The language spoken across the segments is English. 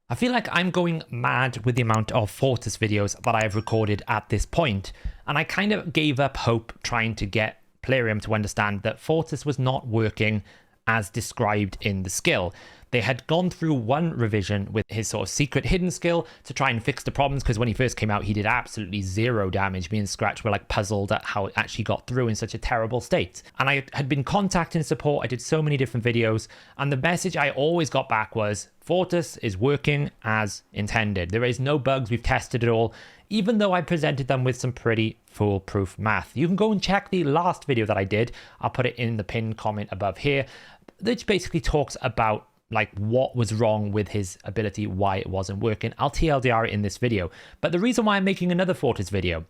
I feel like I'm going mad with the amount of Fortus videos that I have recorded at this point, and I kind of gave up hope trying to get Plarium to understand that Fortus was not working as described in the skill. They had gone through one revision with his sort of secret hidden skill to try and fix the problems, because when he first came out, he did absolutely zero damage. Me and Scratch were like puzzled at how it actually got through in such a terrible state. And I had been contacting support. I did so many different videos, and the message I always got back was, Fortus is working as intended. There is no bugs. We've tested it all, even though I presented them with some pretty foolproof math. You can go and check the last video that I did. I'll put it in the pinned comment above here, which basically talks about like what was wrong with his ability, why it wasn't working. I'll TLDR it in this video. But the reason why I'm making another Fortus video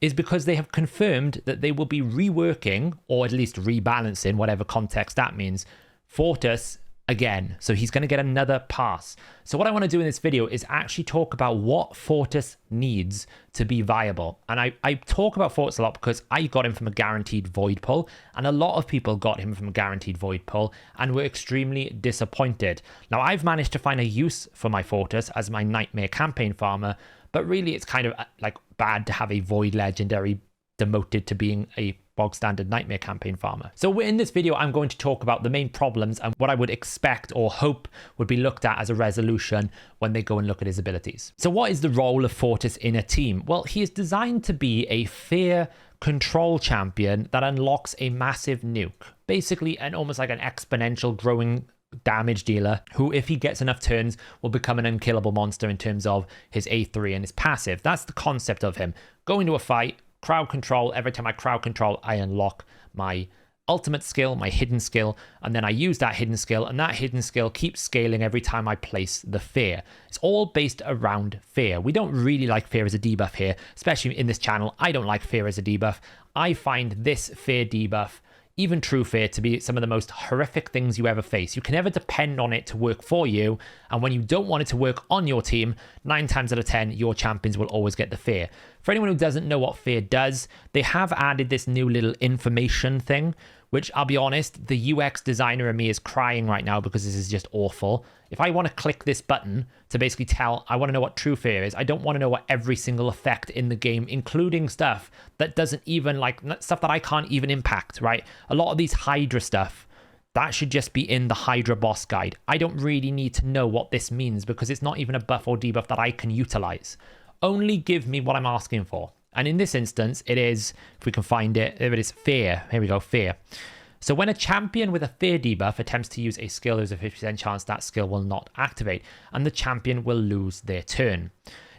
is because they have confirmed that they will be reworking, or at least rebalancing, whatever context that means, Fortus again. So he's going to get another pass. So what I want to do in this video is actually talk about what Fortus needs to be viable. And I talk about Fortus a lot because I got him from a guaranteed void pull, and a lot of people got him from a guaranteed void pull and were extremely disappointed. Now I've managed to find a use for my Fortus as my nightmare campaign farmer, but really it's kind of like bad to have a void legendary demoted to being a bog standard nightmare campaign farmer. So in this video, I'm going to talk about the main problems and what I would expect or hope would be looked at as a resolution when they go and look at his abilities. So what is the role of Fortus in a team? Well, he is designed to be a fear control champion that unlocks a massive nuke, basically almost like an exponential growing damage dealer who, if he gets enough turns, will become an unkillable monster in terms of his A3 and his passive. That's the concept of him. Go into a fight, crowd control. Every time I crowd control, I unlock my ultimate skill, my hidden skill, and then I use that hidden skill, and that hidden skill keeps scaling every time I place the fear. It's all based around fear. We don't really like fear as a debuff here, especially in this channel. I don't like fear as a debuff. I find this fear debuff, even true fear, to be some of the most horrific things you ever face. You can never depend on it to work for you, and when you don't want it to work on your team, 9 times out of 10, your champions will always get the fear. For anyone who doesn't know what fear does, they have added this new little information thing, which I'll be honest, the UX designer in me is crying right now because this is just awful. If I want to click this button to basically tell, I want to know what true fear is, I don't want to know what every single effect in the game, including stuff that doesn't even, like, stuff that I can't even impact, right? A lot of these Hydra stuff, that should just be in the Hydra boss guide. I don't really need to know what this means because it's not even a buff or debuff that I can utilize. Only give me what I'm asking for. And in this instance, it is, if we can find it, there it is, fear. Here we go, fear. So when a champion with a fear debuff attempts to use a skill, there's a 50% chance that skill will not activate, and the champion will lose their turn.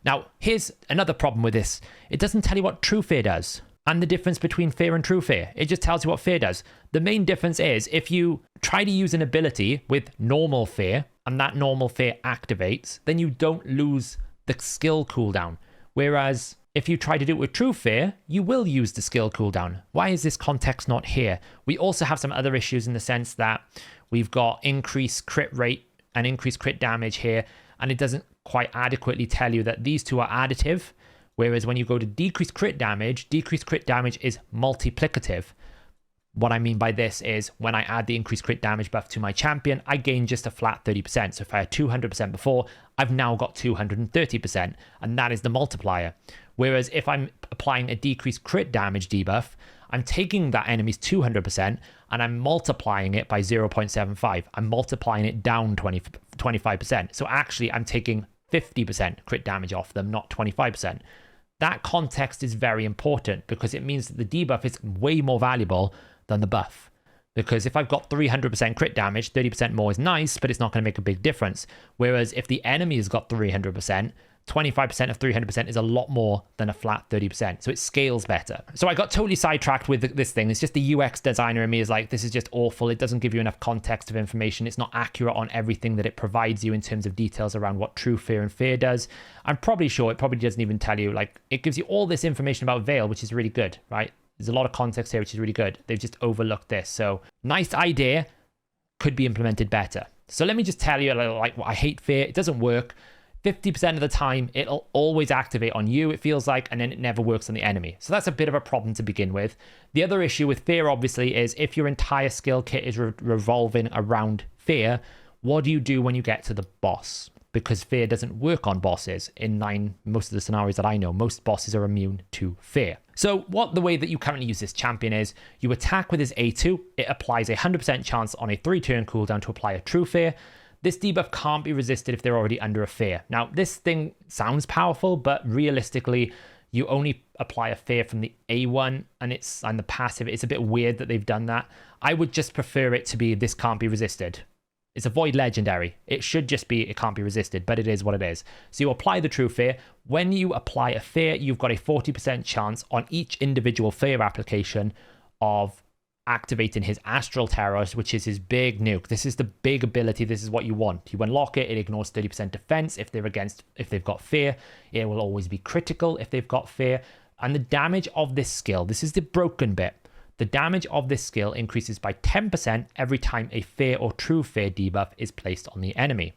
Now, here's another problem with this. It doesn't tell you what true fear does, and the difference between fear and true fear. It just tells you what fear does. The main difference is if you try to use an ability with normal fear, and that normal fear activates, then you don't lose the skill cooldown. Whereas if you try to do it with true fear, you will use the skill cooldown. Why is this context not here? We also have some other issues in the sense that we've got increased crit rate and increased crit damage here, and it doesn't quite adequately tell you that these two are additive. Whereas when you go to decreased crit damage is multiplicative. What I mean by this is when I add the increased crit damage buff to my champion, I gain just a flat 30%. So if I had 200% before, I've now got 230%, and that is the multiplier. Whereas if I'm applying a decreased crit damage debuff, I'm taking that enemy's 200% and I'm multiplying it by 0.75. I'm multiplying it down 25%. So actually I'm taking 50% crit damage off them, not 25%. That context is very important because it means that the debuff is way more valuable than the buff. Because if I've got 300% crit damage, 30% more is nice, but it's not going to make a big difference. Whereas if the enemy has got 300%, 25% of 300% is a lot more than a flat 30%. So it scales better. So I got totally sidetracked with this thing. It's just the UX designer in me is like, this is just awful. It doesn't give you enough context of information. It's not accurate on everything that it provides you in terms of details around what true fear and fear does. I'm probably sure it probably doesn't even tell you, like, it gives you all this information about Veil, which is really good, right? There's a lot of context here, which is really good. They've just overlooked this. So nice idea, could be implemented better. So let me just tell you, like, I hate fear. It doesn't work. 50% of the time, it'll always activate on you, it feels like, and then it never works on the enemy. So that's a bit of a problem to begin with. The other issue with fear, obviously, is if your entire skill kit is revolving around fear, what do you do when you get to the boss? because fear doesn't work on bosses. In most of the scenarios that I know, most bosses are immune to fear. So the way that you currently use this champion is you attack with his A2. It applies a 100% chance on a 3-turn cooldown to apply a true fear. This debuff can't be resisted if they're already under a fear. Now, this thing sounds powerful, but realistically, you only apply a fear from the A1 and the passive. It's a bit weird that they've done that. I would just prefer it to be this can't be resisted. It's a void legendary. It should just be it can't be resisted, but it is what it is. So you apply the true fear. When you apply a fear, you've got a 40% chance on each individual fear application of activating his Astral Terrors, which is his big nuke. This is the big ability. This is what you want. You unlock it. It ignores 30% defense if they've got fear. It will always be critical if they've got fear. And the damage of this skill, this is the broken bit. The damage of this skill increases by 10% every time a fear or true fear debuff is placed on the enemy.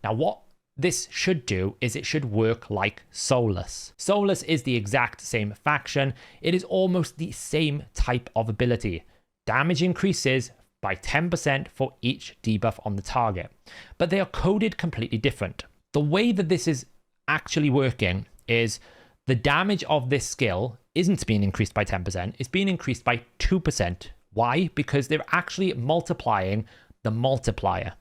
Now, what this should do is it should work like Soulless. Soulless is the exact same faction. It is almost the same type of ability. Damage increases by 10% for each debuff on the target, but they are coded completely different. The way that this is actually working is the damage of this skill isn't being increased by 10%, it's being increased by 2%. Why? Because they're actually multiplying the multiplier.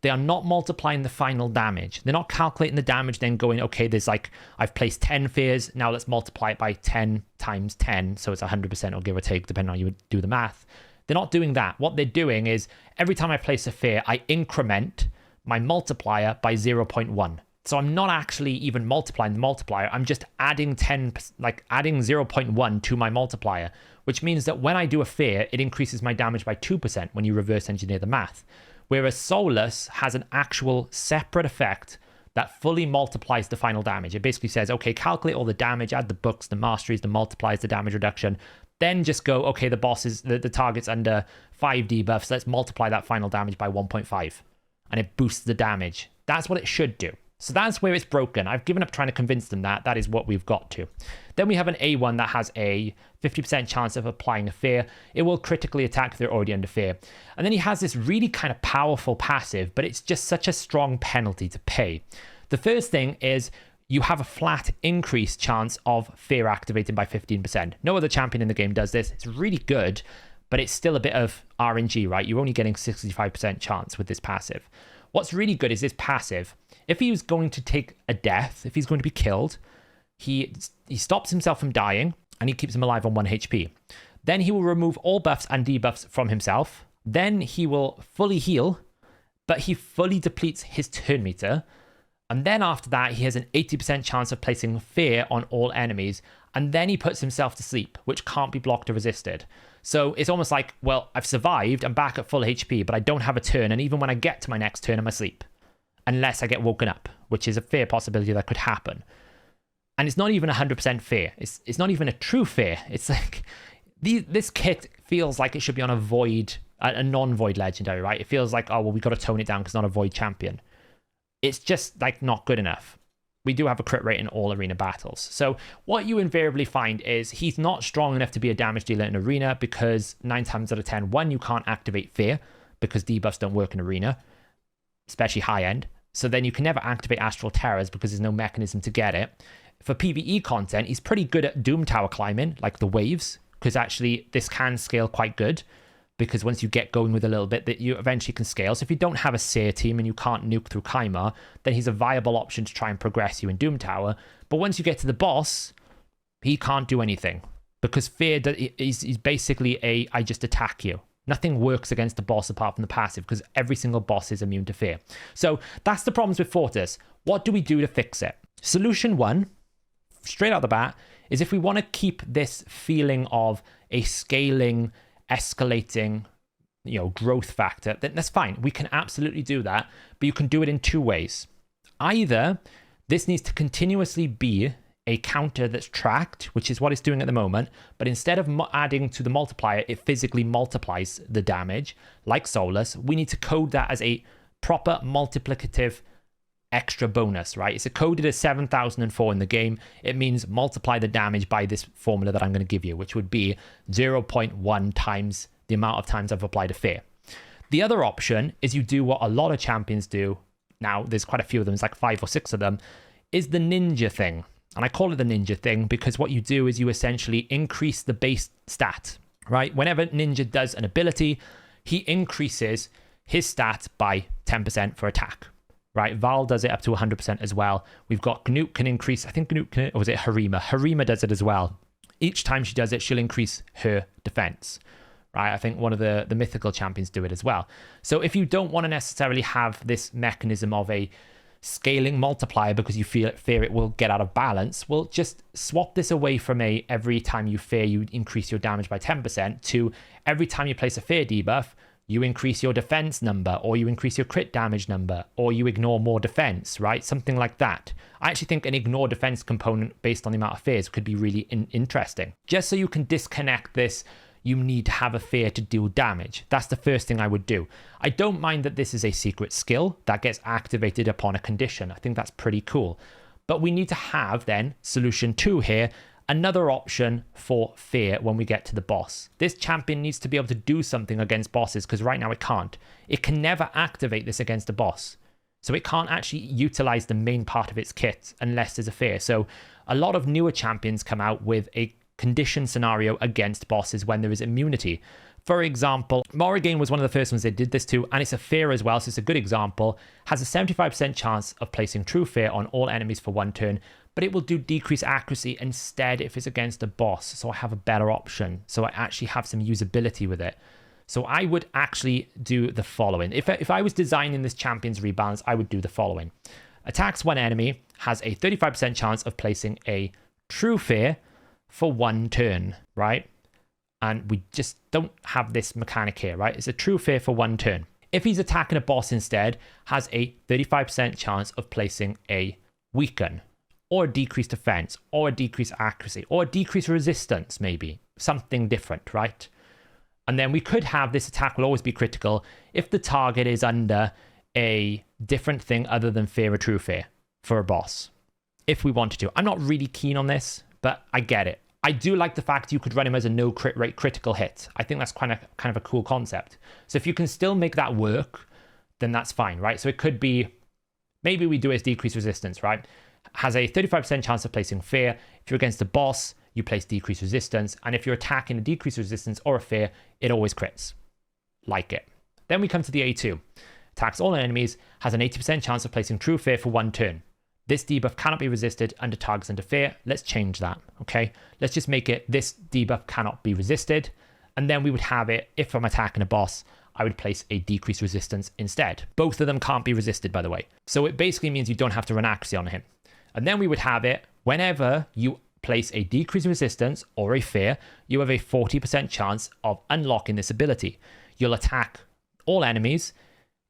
They are not multiplying the final damage. They're not calculating the damage, then going, okay, there's I've placed 10 fears, now let's multiply it by 10 times 10, so it's 100% or give or take, depending on how you do the math. They're not doing that. What they're doing is, every time I place a fear, I increment my multiplier by 0.1. So I'm not actually even multiplying the multiplier, I'm just adding adding 0.1 to my multiplier, which means that when I do a fear, it increases my damage by 2% when you reverse engineer the math. Whereas Soulless has an actual separate effect that fully multiplies the final damage. It basically says, okay, calculate all the damage, add the books, the masteries, the multipliers, the damage reduction, then just go, okay, the target's under 5 debuffs, let's multiply that final damage by 1.5. And it boosts the damage. That's what it should do. So that's where it's broken. I've given up trying to convince them that is what we've got to. Then we have an A1 that has a 50% chance of applying a fear. It will critically attack if they're already under fear. And then he has this really kind of powerful passive, but it's just such a strong penalty to pay. The first thing is you have a flat increased chance of fear activating by 15%. No other champion in the game does this. It's really good, but it's still a bit of RNG, right? You're only getting 65% chance with this passive. What's really good is this passive. If he was going to take a death, if he's going to be killed, he stops himself from dying and he keeps him alive on 1 HP. Then he will remove all buffs and debuffs from himself. Then he will fully heal, but he fully depletes his turn meter. And then after that, he has an 80% chance of placing fear on all enemies. And then he puts himself to sleep, which can't be blocked or resisted. So it's almost like, well, I've survived, I'm back at full HP, but I don't have a turn. And even when I get to my next turn, I'm asleep. Unless I get woken up, which is a fair possibility that could happen. And it's not even 100% fear. It's not even a true fear. It's like, this kit feels like it should be on a non-void legendary, right? It feels like, oh, well, we got to tone it down because it's not a void champion. It's just like not good enough. We do have a crit rate in all arena battles. So what you invariably find is he's not strong enough to be a damage dealer in arena because 9 times out of 10, one, you can't activate fear because debuffs don't work in arena, especially high end. So then you can never activate Astral Terrors because there's no mechanism to get it. For PvE content, he's pretty good at Doom Tower climbing, like the waves, because actually this can scale quite good. Because once you get going with a little bit, that you eventually can scale. So if you don't have a Seer team and you can't nuke through Khaimar, then he's a viable option to try and progress you in Doom Tower. But once you get to the boss, he can't do anything. Because fear, he's basically I just attack you. Nothing works against the boss apart from the passive, because every single boss is immune to fear. So that's the problems with Fortus. What do we do to fix it? Solution 1, straight out the bat, is if we want to keep this feeling of a scaling, escalating, growth factor, then that's fine. We can absolutely do that, but you can do it in 2 ways. Either this needs to continuously be a counter that's tracked, which is what it's doing at the moment, but instead of adding to the multiplier, it physically multiplies the damage, like Soulless. We need to code that as a proper multiplicative extra bonus, right? It's coded as 7004 in the game. It means multiply the damage by this formula that I'm going to give you, which would be 0.1 times the amount of times I've applied a fear. The other option is you do what a lot of champions do, now there's quite a few of them, it's like 5 or 6 of them, is the ninja thing. And I call it the ninja thing because what you do is you essentially increase the base stat, right? Whenever ninja does an ability, he increases his stat by 10% for attack, right? Val does it up to 100% as well. We've got Gnut can increase, I think Gnut can, or was it Harima? Harima does it as well. Each time she does it, she'll increase her defense, right? I think one of the mythical champions do it as well. So if you don't want to necessarily have this mechanism of a scaling multiplier because you fear it will get out of balance, well, just swap this away from a every time you fear you increase your damage by 10% to every time you place a fear debuff, you increase your defense number, or you increase your crit damage number, or you ignore more defense, right? Something like that. I actually think an ignore defense component based on the amount of fears could be really interesting. Just so you can disconnect this, you need to have a fear to deal damage. That's the first thing I would do. I don't mind that this is a secret skill that gets activated upon a condition. I think that's pretty cool. But we need to have then solution 2 here, another option for fear when we get to the boss. This champion needs to be able to do something against bosses because right now it can't. It can never activate this against a boss. So it can't actually utilize the main part of its kit unless there's a fear. So a lot of newer champions come out with a condition scenario against bosses when there is immunity. For example, Morrigan was one of the first ones they did this to, and it's a fear as well, so it's a good example. Has a 75% chance of placing true fear on all enemies for 1 turn, but it will do decreased accuracy instead if it's against a boss, so I have a better option. So I actually have some usability with it. So I would actually do the following. If I was designing this champion's rebalance, I would do the following. Attacks one enemy, has a 35% chance of placing a true fear for 1 turn, right? And we just don't have this mechanic here, right? It's a true fear for 1 turn. If he's attacking a boss instead, has a 35% chance of placing a weaken, or a decreased defense, or a decreased accuracy, or a decreased resistance, maybe. Something different, right? And then we could have this attack will always be critical if the target is under a different thing other than fear or true fear for a boss, if we wanted to. I'm not really keen on this, but I get it. I do like the fact you could run him as a no crit rate critical hit. I think that's kind of a cool concept. So if you can still make that work, then that's fine, right? So it could be, maybe we do it as decreased resistance, right? Has a 35% chance of placing fear. If you're against a boss, you place decreased resistance. And if you're attacking a decreased resistance or a fear, it always crits. Like it. Then we come to the A2. Attacks all enemies, has an 80% chance of placing true fear for 1 turn. This debuff cannot be resisted under targets under fear. Let's change that, okay? Let's just make it this debuff cannot be resisted. And then we would have it, if I'm attacking a boss, I would place a decreased resistance instead. Both of them can't be resisted, by the way. So it basically means you don't have to run accuracy on him. And then we would have it, whenever you place a decreased resistance or a fear, you have a 40% chance of unlocking this ability. You'll attack all enemies.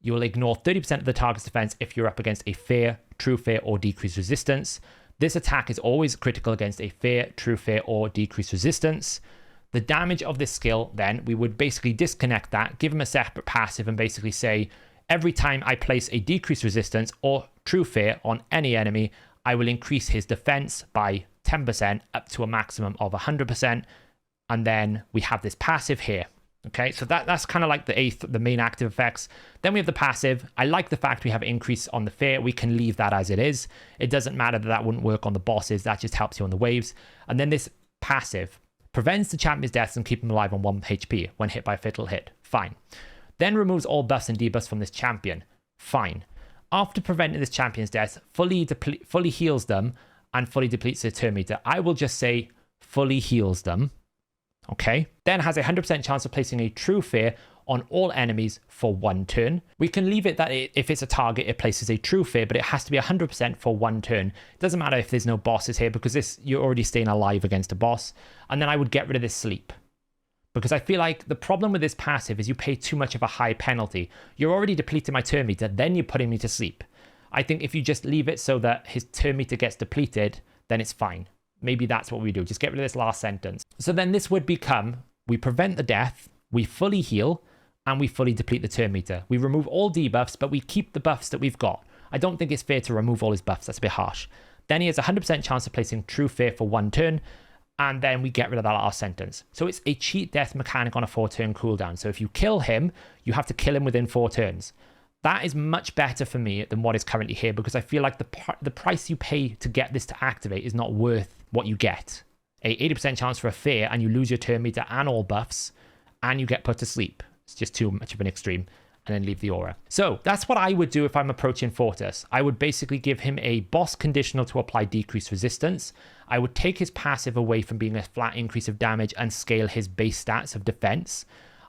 You will ignore 30% of the target's defense if you're up against a fear, true fear, or decreased resistance. This attack is always critical against a fear, true fear, or decreased resistance. The damage of this skill, then, we would basically disconnect that, give him a separate passive, and basically say, every time I place a decreased resistance or true fear on any enemy, I will increase his defense by 10% up to a maximum of 100%. And then we have this passive here. Okay, so that's kind of like the main active effects. Then we have the passive. I like the fact we have increase on the fear. We can leave that as it is. It doesn't matter that wouldn't work on the bosses. That just helps you on the waves. And then this passive prevents the champion's deaths and keep him alive on 1 HP when hit by a fatal hit. Fine. Then removes all buffs and debuffs from this champion. Fine. After preventing this champion's deaths, fully heals them and fully depletes their turn meter. I will just say fully heals them. Okay, then has a 100% chance of placing a true fear on all enemies for 1 turn. We can leave it that if it's a target, it places a true fear, but it has to be 100% for 1 turn. It doesn't matter if there's no bosses here because you're already staying alive against a boss. And then I would get rid of this sleep, because I feel like the problem with this passive is you pay too much of a high penalty. You're already depleting my turn meter, then you're putting me to sleep. I think if you just leave it so that his turn meter gets depleted, then it's fine. Maybe that's what we do. Just get rid of this last sentence. So then this would become, we prevent the death, we fully heal, and we fully deplete the turn meter. We remove all debuffs, but we keep the buffs that we've got. I don't think it's fair to remove all his buffs. That's a bit harsh. Then he has a 100% chance of placing true fear for 1 turn, and then we get rid of that last sentence. So it's a cheat death mechanic on a 4-turn cooldown. So if you kill him, you have to kill him within 4 turns. That is much better for me than what is currently here, because I feel like the price you pay to get this to activate is not worth what you get. A 80% chance for a fear, and you lose your turn meter and all buffs, and you get put to sleep. It's just too much of an extreme. And then leave the aura. So that's what I would do if I'm approaching Fortus. I would basically give him a boss conditional to apply decreased resistance. I would take his passive away from being a flat increase of damage and scale his base stats of defense.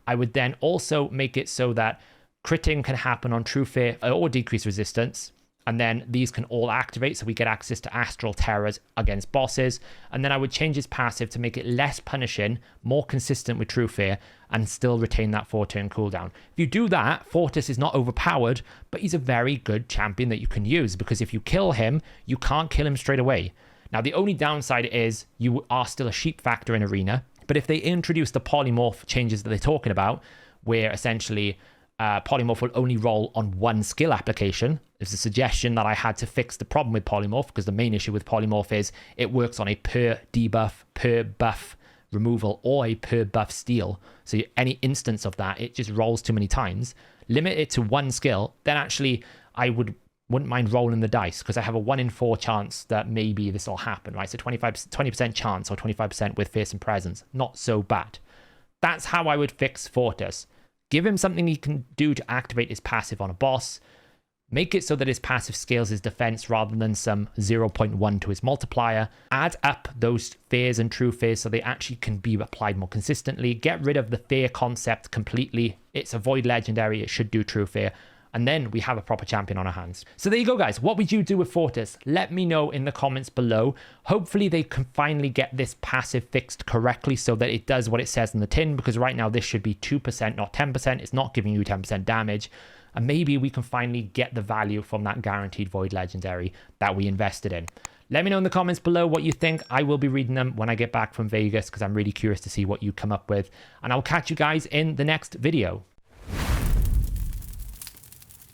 I would then also make it so that critting can happen on true fear or decreased resistance. And then these can all activate, so we get access to astral terrors against bosses. And then I would change his passive to make it less punishing, more consistent with true fear, and still retain that 4-turn cooldown. If you do that, Fortus is not overpowered, but he's a very good champion that you can use, because if you kill him, you can't kill him straight away. Now, the only downside is you are still a sheep factor in Arena, but if they introduce the polymorph changes that they're talking about, where essentially polymorph will only roll on one skill application. It's a suggestion that I had to fix the problem with polymorph, because the main issue with polymorph is it works on a per debuff, per buff removal, or a per buff steal. So any instance of that, it just rolls too many times. Limit it to one skill, then actually I wouldn't mind rolling the dice, because I have a 1 in 4 chance that maybe this will happen, right? So 20% chance or 25% with fearsome presence. Not so bad. That's how I would fix Fortus. Give him something he can do to activate his passive on a boss. Make it so that his passive scales his defense rather than some 0.1 to his multiplier. Add up those fears and true fears so they actually can be applied more consistently. Get rid of the fear concept completely. It's a void legendary. It should do true fear. And then we have a proper champion on our hands. So there you go, guys. What would you do with Fortus? Let me know in the comments below. Hopefully they can finally get this passive fixed correctly so that it does what it says in the tin, because right now this should be 2%, not 10%. It's not giving you 10% damage. And maybe we can finally get the value from that guaranteed void legendary that we invested in. Let me know in the comments below what you think. I will be reading them when I get back from Vegas, because I'm really curious to see what you come up with. And I'll catch you guys in the next video.